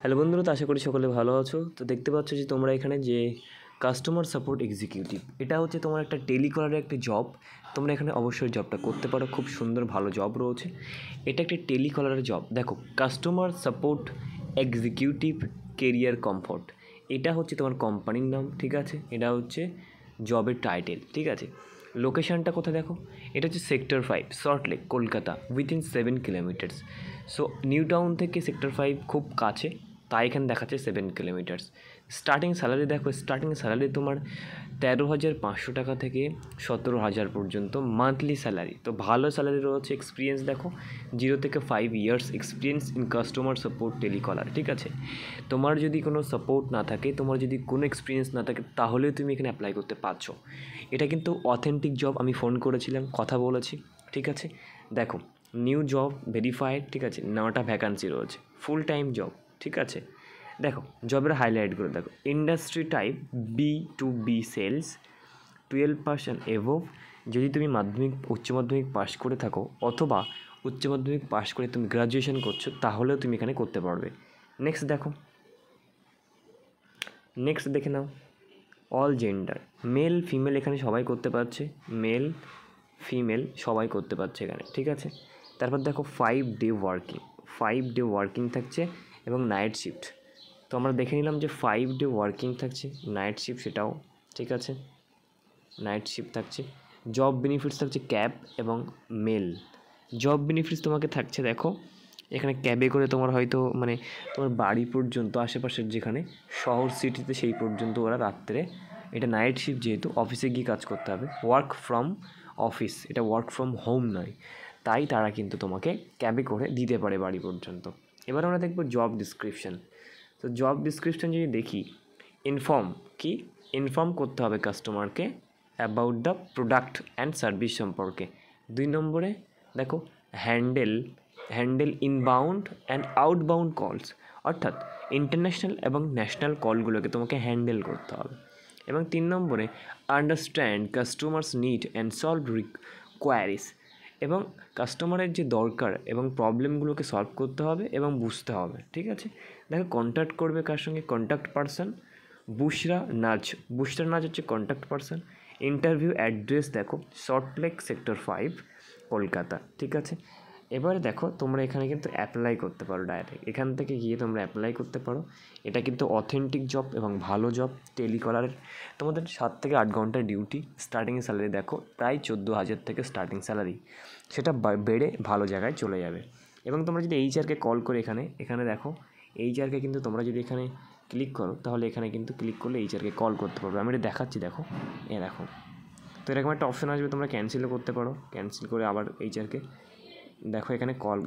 Hello বন্ধুরা, তো আশা করি সকলে ভালো আছো। তো দেখতে পাচ্ছ যে তোমরা এখানে যে কাস্টমার সাপোর্ট এক্সিকিউটিভ, এটা হচ্ছে তোমার একটা টেলিকলারের একটা জব। তোমরা এখানে অবশ্যই জবটা করতে পারো, খুব সুন্দর ভালো জব রয়েছে। এটা একটা টেলিকলারের জব। দেখো, customer support executive career comfort, এটা হচ্ছে তোমার কোম্পানির নাম, ঠিক আছে। এটা হচ্ছে জবের টাইটেল, ঠিক আছে। লোকেশানটা কোথায় দেখো, এটা হচ্ছে sector 5 Salt Lake Kolkata, within 7 kilometres. So new town থেকে সেক্টর 5 খুব কাছে, তাই এখানে দেখাচ্ছে 7 কিলোমিটার্স। স্টার্টিং স্যালারি দেখো, স্টার্টিং স্যালারি তোমার 13,500 টাকা থেকে 17,000 পর্যন্ত মান্থলি স্যালারি। তো ভালো স্যালারি রয়েছে। এক্সপিরিয়েন্স দেখো, 0 থেকে 5 years experience in customer support telecaller, ঠিক আছে। তোমার যদি কোনো সাপোর্ট না থাকে, তোমার যদি কোনো এক্সপিরিয়েন্স না থাকে, তাহলে তুমি এখানে অ্যাপ্লাই করতে পারছো। এটা কিন্তু অথেন্টিক জব। আমি ফোন করেছিলাম, কথা বলেছি, ঠিক আছে। দেখো, নিউ জব ভেরিফাইড, ঠিক আছে। 9টা ভ্যাকান্সি রয়েছে, ফুল টাইম জব, ঠিক আছে। দেখো জবের হাইলাইটগুলো দেখো। Industry type B2B sales, 12% above. যদি তুমি মাধ্যমিক উচ্চ মাধ্যমিক পাশ করে থাকো, অথবা উচ্চ মাধ্যমিক পাশ করে তুমি গ্র্যাজুয়েশন করছো, তাহলেও তুমি এখানে করতে পারবে। নেক্সট দেখো, নেক্সট দেখে নাও। অল জেন্ডার, মেল ফিমেল এখানে সবাই করতে পারছে, মেল ফিমেল সবাই করতে পারছে এখানে, ঠিক আছে। তারপর দেখো 5 ডে ওয়ার্কিং, 5 ডে ওয়ার্কিং থাকছে এবং নাইট শিফট। তো আমরা দেখে নিলাম যে 5 ডে ওয়ার্কিং থাকছে, নাইট শিফট সেটাও, ঠিক আছে। নাইট শিফট থাকছে। জব বেনিফিটস থাকছে ক্যাব এবং মেল। জব বেনিফিটস তোমাকে থাকছে দেখো, এখানে ক্যাবে করে তোমার হয়তো মানে তোমার বাড়ি পর্যন্ত, আশেপাশের যেখানে শহর সিটিতে সেই পর্যন্ত ওরা রাত্রে, এটা নাইট শিফট যেহেতু অফিসে গিয়ে কাজ করতে হবে, ওয়ার্ক ফ্রম অফিস, এটা ওয়ার্ক ফ্রম হোম নয়, তাই তারা কিন্তু তোমাকে ক্যাবে করে দিতে পারে বাড়ি পর্যন্ত। এবার আমরা দেখব জব ডিসক্রিপশান। তো জব ডিসক্রিপশান যদি দেখি, ইনফর্ম করতে হবে কাস্টমারকে about the product and service সম্পর্কে। 2 নম্বরে দেখো, হ্যান্ডেল ইনবাউন্ড অ্যান্ড আউটবাউন্ড কলস, অর্থাৎ ইন্টারন্যাশনাল এবং ন্যাশনাল কলগুলোকে তোমাকে হ্যান্ডেল করতে হবে। এবং 3 নম্বরে understand customers need and solve queries, এবং কাস্টমারের যে দরকার এবং প্রবলেমগুলোকে সলভ করতে হবে এবং বুঝতে হবে, ঠিক আছে। দেখো কন্ট্যাক্ট করবে কার সঙ্গে, কন্ট্যাক্ট পারসন বুশরা নাজ হচ্ছে কন্ট্যাক্ট পারসন। ইন্টারভিউ অ্যাড্রেস দেখো, সল্টলেক সেক্টর 5 কলকাতা, ঠিক আছে। এবারে দেখো তোমরা এখানে কিন্তু অ্যাপ্লাই করতে পারো ডাইরেক্ট, এখান থেকে গিয়ে তোমরা অ্যাপ্লাই করতে পারো। এটা কিন্তু অথেন্টিক জব এবং ভালো জব টেলিকলারের। তোমাদের 7 থেকে 8 ঘন্টার ডিউটি। স্টার্টিং স্যালারি দেখো প্রায় 14,000 থেকে স্টার্টিং স্যালারি, সেটা বেড়ে ভালো জায়গায় চলে যাবে। এবং তোমরা যদি এইচআরকে কল করে এখানে দেখো, এইচআরকে কিন্তু তোমরা যদি এখানে ক্লিক করো, তাহলে এখানে কিন্তু ক্লিক করলে এইচআরকে কল করতে পারবে। আমি এটা দেখাচ্ছি, দেখো দেখো। তো এরকম একটা অপশন আসবে, তোমরা ক্যান্সেলও করতে পারো, ক্যান্সেল করে আবার এইচআরকে দেখো এখানে কল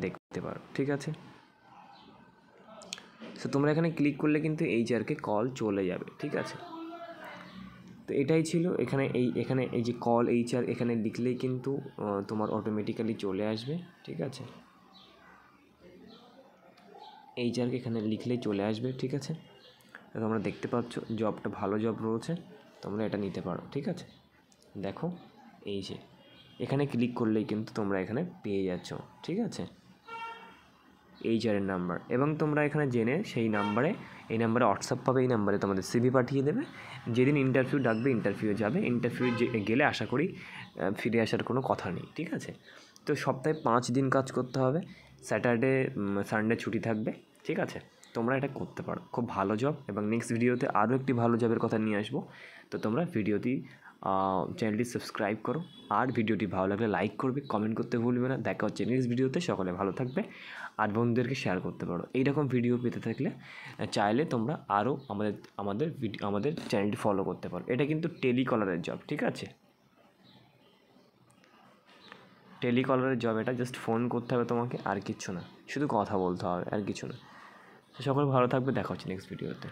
দেখতে পারো, ঠিক আছে। সো তোমরা এখানে ক্লিক করলে কিন্তু এইচআরকে কল চলে যাবে, ঠিক আছে। তো এটাই ছিল এখানে এই যে কল এইচআর এখানে লিখলেই কিন্তু তোমার অটোমেটিক্যালি চলে আসবে, ঠিক আছে। এইচআরকে এখানে লিখলেই চলে আসবে, ঠিক আছে। তোমরা দেখতে পাচ্ছ জবটা ভালো জব রয়েছে, তোমরা এটা নিতে পারো, ঠিক আছে। দেখো এই যে এখানে ক্লিক করলেই কিন্তু তোমরা এখানে পেয়ে যাচ্ছ, ঠিক আছে, এইচআরের নাম্বার। এবং তোমরা এখানে জেনে এই নাম্বারে হোয়াটসঅ্যাপ পাবে, এই নাম্বারে তোমাদের সিভি পাঠিয়ে দেবে। যেদিন ইন্টারভিউ ডাকবে ইন্টারভিউ যাবে, ইন্টারভিউ গেলে আশা করি ফিরে আসার কোনো কথা নেই, ঠিক আছে। তো সপ্তাহে 5 দিন কাজ করতে হবে, স্যাটারডে সানডে ছুটি থাকবে, ঠিক আছে। তোমরা এটা করতে পারো, খুব ভালো জব। এবং নেক্সট ভিডিওতে আরও একটি ভালো জবের কথা নিয়ে আসবো। তো তোমরা চ্যানেলটি সাবস্ক্রাইব করো, আর ভিডিওটি ভালো লাগলে লাইক করবে, কমেন্ট করতে ভুলবে না। দেখা হচ্ছে নেক্সট ভিডিওতে, সকলে ভালো থাকবে আর বন্ধুদেরকে শেয়ার করতে পারো। এইরকম ভিডিও পেতে থাকলে চাইলে তোমরা আরও আমাদের চ্যানেলটি ফলো করতে পারো। এটা কিন্তু টেলিকলারের জব, ঠিক আছে। টেলিকলারের জব, এটা জাস্ট ফোন করতে হবে তোমাকে, আর কিচ্ছু না, শুধু কথা বলতে হবে, আর কিছু না। সকলে ভালো থাকবে, দেখা হচ্ছে নেক্সট ভিডিওতে।